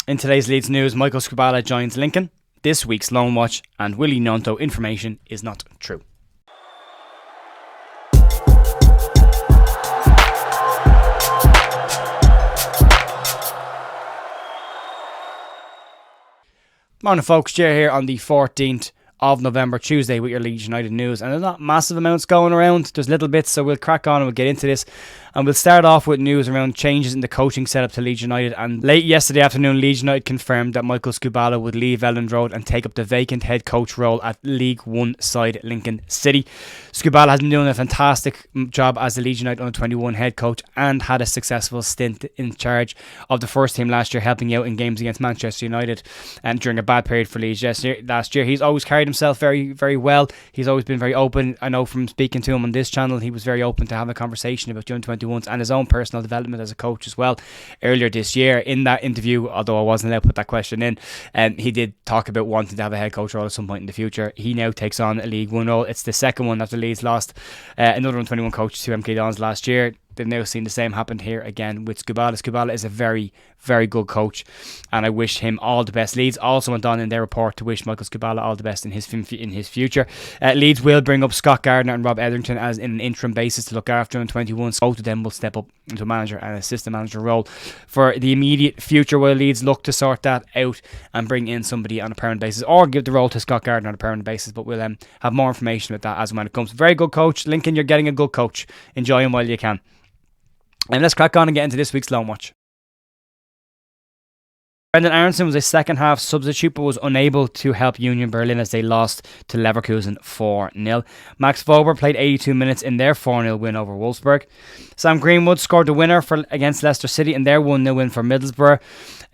In today's Leeds news, Michael Skubala joins Lincoln. This week's Loan Watch and Willie Gnonto information is not true. Morning folks, Jer here on the 14th of November, Tuesday, with your Leeds United news. And there's not massive amounts going around, there's little bits, so we'll crack on and we'll get into this. And we'll start off with news around changes in the coaching setup to Leeds United. And late yesterday afternoon, Leeds United confirmed that Michael Skubala would leave Elland Road and take up the vacant head coach role at League One side Lincoln City. Skubala has been doing a fantastic job as the Leeds United under-21 head coach and had a successful stint in charge of the first team last year, helping out in games against Manchester United and during a bad period for Leeds last year. He's always carried himself very, very well. He's always been very open. I know from speaking to him on this channel, he was very open to have a conversation about the under-21s and his own personal development as a coach as well. Earlier this year in that interview, although I wasn't allowed to put that question in, he did talk about wanting to have a head coach role at some point in the future. He now takes on a League One role. It's the second one after Leeds lost another under-21 coach to MK Dons last year. They've now seen the same happen here again with Skubala. Skubala is a very, very good coach, and I wish him all the best. Leeds also went on in their report to wish Michael Skubala all the best in his future. Leeds will bring up Scott Gardner and Rob Etherington as in an interim basis to look after under 21. So both of them will step up into a manager and assistant manager role for the immediate future, while Leeds look to sort that out and bring in somebody on a permanent basis, or give the role to Scott Gardner on a permanent basis. But we'll have more information about that as when it comes. Very good coach. Lincoln, you're getting a good coach. Enjoy him while you can. And let's crack on and get into this week's Loan Watch. Brendan Aronson was a second half substitute but was unable to help Union Berlin as they lost to Leverkusen 4-0. Max Vober played 82 minutes in their 4-0 win over Wolfsburg. Sam Greenwood scored the winner against Leicester City in their 1-0 win for Middlesbrough.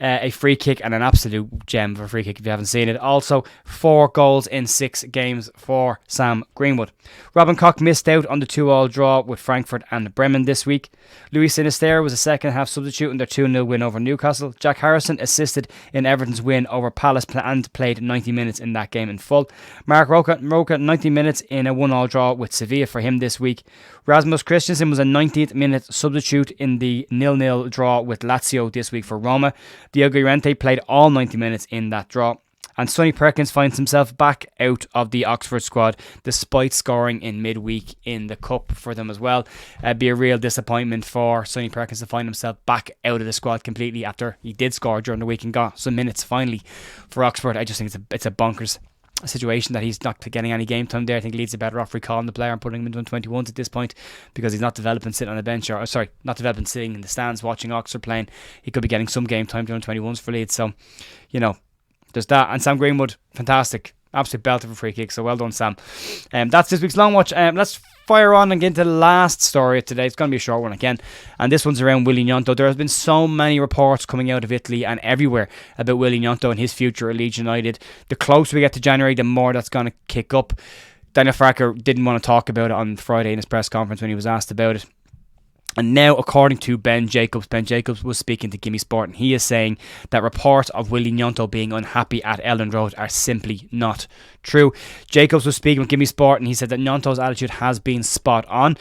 A free kick and an absolute gem of a free kick if you haven't seen it. Also 4 goals in 6 games for Sam Greenwood. Robin Koch missed out on the 2-2 draw with Frankfurt and Bremen this week. Luis Sinisterra was a second half substitute in their 2-0 win over Newcastle. Jack Harrison assisted in Everton's win over Palace and played 90 minutes in that game in full. Mark Roca 90 minutes in a 1-1 draw with Sevilla for him this week. Rasmus Christensen was a 90th minute substitute in the 0-0 draw with Lazio this week for Roma. Diogo Llorente played all 90 minutes in that draw. And Sonny Perkins finds himself back out of the Oxford squad despite scoring in midweek in the Cup for them as well. It'd be a real disappointment for Sonny Perkins to find himself back out of the squad completely after he did score during the week and got some minutes finally for Oxford. I just think it's a bonkers situation that he's not getting any game time there. I think Leeds are better off recalling the player and putting him into 21s at this point because he's not developing sitting on the bench, not developing sitting in the stands watching Oxford playing. He could be getting some game time during 21s for Leeds. So, there's that. And Sam Greenwood, fantastic. Absolute belter for free kick. So well done, Sam. That's this week's Long Watch. Let's fire on and get into the last story of today. It's going to be a short one again. And this one's around Willie Gnonto. There has been so many reports coming out of Italy and everywhere about Willie Gnonto and his future at Leeds United. The closer we get to January, the more that's going to kick up. Daniel Farke didn't want to talk about it on Friday in his press conference when he was asked about it. And now, according to Ben Jacobs was speaking to Gimme Sport, and he is saying that reports of Willie Gnonto being unhappy at Elland Road are simply not true. Jacobs was speaking with Gimme Sport, and he said that Gnonto's attitude has been spot on.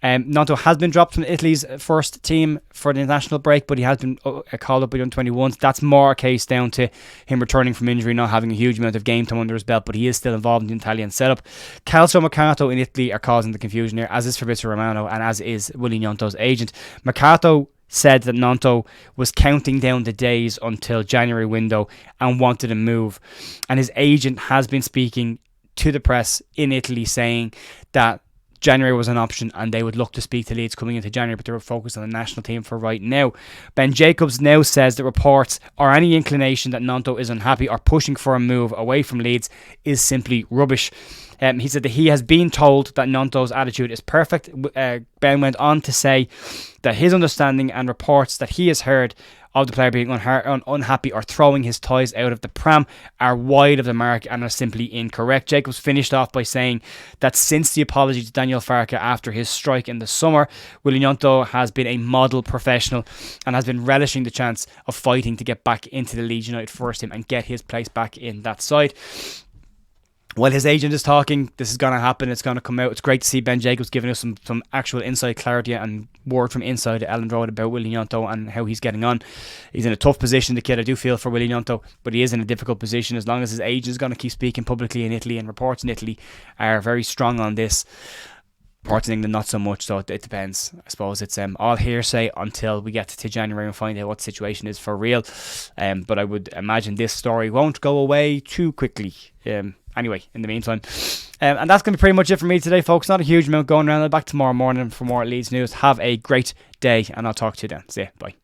Gnonto has been dropped from Italy's first team for the international break, but he has been called up by the 21s. That's more a case down to him returning from injury, not having a huge amount of game time under his belt, but he is still involved in the Italian setup. Calcio Mercato in Italy are causing the confusion here, as is Fabrizio Romano and as is Willie Gnonto's agent. Mercato said that Gnonto was counting down the days until January window and wanted to move. And his agent has been speaking to the press in Italy saying that January was an option and they would look to speak to Leeds coming into January, but they were focused on the national team for right now. Ben Jacobs now says that reports or any inclination that Gnonto is unhappy or pushing for a move away from Leeds is simply rubbish. He said that he has been told that Gnonto's attitude is perfect. Ben went on to say that his understanding and reports that he has heard of the player being unhappy or throwing his ties out of the pram are wide of the mark and are simply incorrect. Jacobs finished off by saying that since the apology to Daniel Farke after his strike in the summer, Willie Gnonto has been a model professional and has been relishing the chance of fighting to get back into the Leeds United first team and get his place back in that side. while his agent is talking, this is going to happen. It's going to come out. It's great to see Ben Jacobs giving us some actual inside clarity and word from inside Ellen Road about Willie Gnonto and how he's getting on. He's in a tough position, the kid. I do feel for Willie Gnonto, but he is in a difficult position. As long as his agent is going to keep speaking publicly in Italy, and reports in Italy are very strong on this. Reports in England not so much, so it depends. I suppose it's all hearsay until we get to January and find out what the situation is for real. But I would imagine this story won't go away too quickly. Anyway, in the meantime. And that's going to be pretty much it for me today, folks. Not a huge amount going around. I'll be back tomorrow morning for more Leeds news. Have a great day, and I'll talk to you then. See ya. Bye.